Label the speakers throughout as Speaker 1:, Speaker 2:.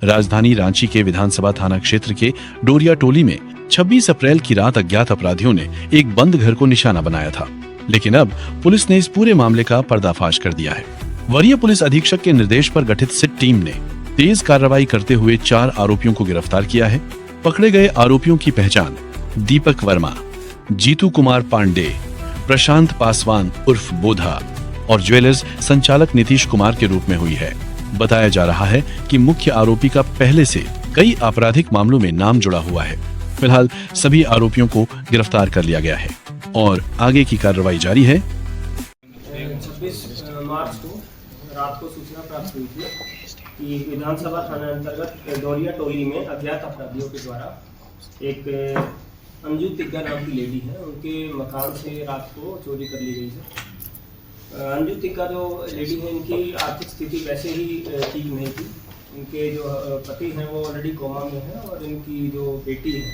Speaker 1: राजधानी रांची के विधानसभा थाना क्षेत्र के डोरिया टोली में 26 अप्रैल की रात अज्ञात अपराधियों ने एक बंद घर को निशाना बनाया था, लेकिन अब पुलिस ने इस पूरे मामले का पर्दाफाश कर दिया है। वरीय पुलिस अधीक्षक के निर्देश पर गठित सिट टीम ने तेज कार्रवाई करते हुए 4 आरोपियों को गिरफ्तार किया है। पकड़े गए आरोपियों की पहचान दीपक वर्मा, जीतू कुमार पांडे, प्रशांत पासवान उर्फ बोधा और ज्वेलर्स संचालक नीतीश कुमार के रूप में हुई है। बताया जा रहा है कि मुख्य आरोपी का पहले से कई आपराधिक मामलों में नाम जुड़ा हुआ है। फिलहाल सभी आरोपियों को गिरफ्तार कर लिया गया है और आगे की कार्रवाई जारी है।
Speaker 2: 26 मार्च को रात को सूचना प्राप्त हुई थी कि विधानसभा थाना अंतर्गत डोरिया टोली में अज्ञात अपराधियों के द्वारा एक अंजू तिग्गा नाम की लेडी है, उनके मकान से रात को चोरी कर ली गई है। अंजू तिग्गा जो लेडी है, इनकी आर्थिक स्थिति वैसे ही ठीक नहीं थी। इनके जो पति हैं वो ऑलरेडी कोमा में है और इनकी जो बेटी है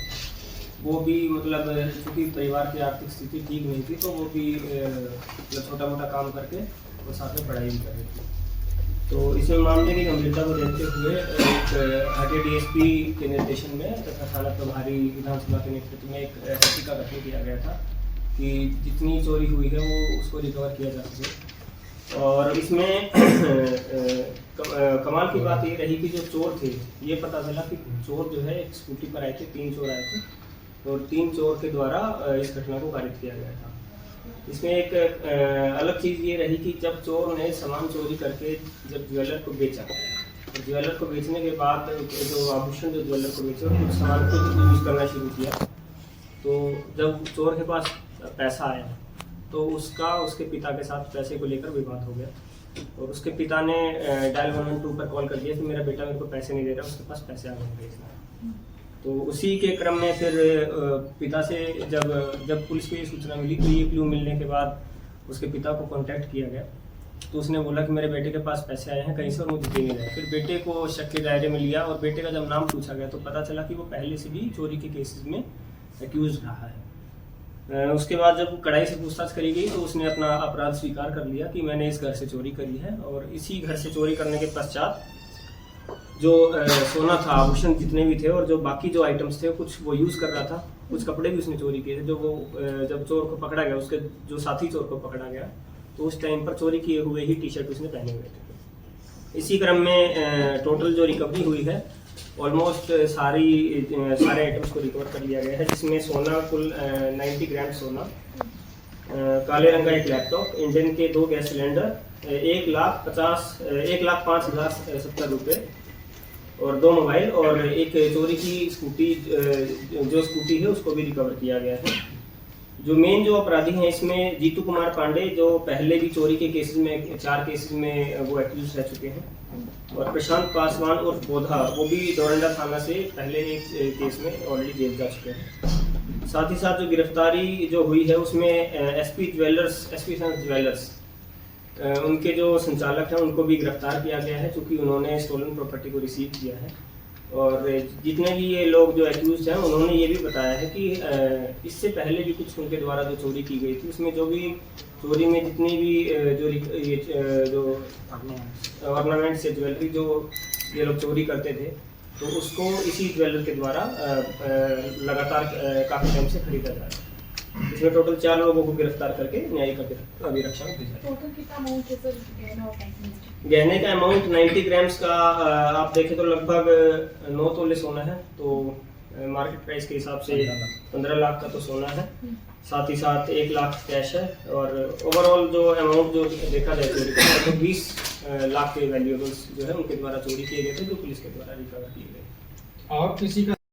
Speaker 2: वो भी मतलब चूँकि परिवार की आर्थिक स्थिति ठीक नहीं थी तो वो भी छोटा मोटा काम करके वो साथ में पढ़ाई भी कर रही थी। तो इस मामले की गंभीरता को देखते हुए एक हटिया डीएसपी के निर्देशन में तथा थाना प्रभारी विधानसभा के नेतृत्व में एक एसपी का गठन किया गया था कि जितनी चोरी हुई है वो उसको रिकवर किया जा सके। और इसमें कमाल की बात ये रही कि जो चोर थे, ये पता चला कि चोर जो है एक स्कूटी पर आए थे, 3 चोर आए थे और 3 चोर के द्वारा इस घटना को कारित किया गया था। इसमें एक अलग चीज़ ये रही कि जब चोर ने सामान चोरी करके जब ज्वेलर को बेचा और ज्वेलर को बेचने के बाद जो आभूषण जो ज्वेलर को बेचे और कुछ सामान को यूज़ करना शुरू किया, तो जब चोर के पास पैसा आया तो उसके पिता के साथ पैसे को लेकर विवाद हो गया और उसके पिता ने डायल 112 पर कॉल कर दिया कि मेरा बेटा मेरे को पैसे नहीं दे रहा, उसके पास पैसे आ गए। तो उसी के क्रम में फिर पिता से जब पुलिस को ये सूचना मिली तो ये क्लू मिलने के बाद उसके पिता को कांटेक्ट किया गया। तो उसने बोला कि मेरे बेटे के पास पैसे आए हैं कहीं से और मुझे दे नहीं रहे। फिर बेटे को शक के दायरे में लिया और बेटे का जब नाम पूछा गया तो पता चला कि वो पहले से भी चोरी के केसेस में एक्यूज रहा है। उसके बाद जब कड़ाई से पूछताछ करी गई तो उसने अपना अपराध स्वीकार कर लिया कि मैंने इस घर से चोरी करी है। और इसी घर से चोरी करने के पश्चात जो सोना था, आभूषण जितने भी थे और जो बाकी जो आइटम्स थे कुछ वो यूज़ कर रहा था, कुछ कपड़े भी उसने चोरी किए थे। जो वो जब चोर को पकड़ा गया, उसके जो साथी चोर को पकड़ा गया तो उस टाइम पर चोरी किए हुए ही टी-शर्ट उसने पहने हुए थे। इसी क्रम में टोटल जो रिकवरी हुई है ऑलमोस्ट सारे आइटम्स को रिकवर कर लिया गया है, जिसमें सोना कुल 90 ग्राम सोना, काले रंग का एक लैपटॉप, इंडियन के 2 गैस सिलेंडर, 1,05,070 रुपये और 2 मोबाइल और एक चोरी की स्कूटी है उसको भी रिकवर किया गया है। जो मेन जो अपराधी हैं इसमें जीतू कुमार पांडे, जो पहले भी चोरी के केसेस में 4 केसेस में वो एक्यूज रह चुके हैं, और प्रशांत पासवान उर्फ बोधा, वो भी डोरंडा थाना से पहले एक केस में ऑलरेडी जेल जा चुके हैं। साथ ही साथ जो गिरफ्तारी जो हुई है उसमें एसपी ज्वेलर्स उनके जो संचालक हैं उनको भी गिरफ्तार किया गया है, क्योंकि उन्होंने स्टोलन प्रॉपर्टी को रिसीव किया है। और जितने भी ये लोग जो एक्यूज हैं उन्होंने ये भी बताया है कि इससे पहले भी कुछ उनके द्वारा जो चोरी की गई थी उसमें जो भी चोरी में जितनी भी जो ऑर्नामेंट से ज्वेलरी जो ये लोग चोरी करते थे तो उसको इसी ज्वेलर के द्वारा लगातार काफ़ी टाइम से खरीदा जा रहा है। इसमें टोटल 4 लोगों को गिरफ्तार करके न्यायिक अभिरक्षा में भेजा।
Speaker 3: टोटल कितना अमाउंट है सर
Speaker 2: गहने का अमाउंट 90 ग्राम्स का आप देखें तो लगभग 9 तोले सोना है, तो मार्केट प्राइस के हिसाब से 15 लाख का तो सोना है, साथ ही साथ 1 लाख कैश है और ओवरऑल जो अमाउंट जो देखा जाए चोरी तो 20 लाख के वैल्यूएबल्स जो है उनके द्वारा चोरी किए गए थे, जो पुलिस के द्वारा रिकवर किए गए।
Speaker 4: और किसी का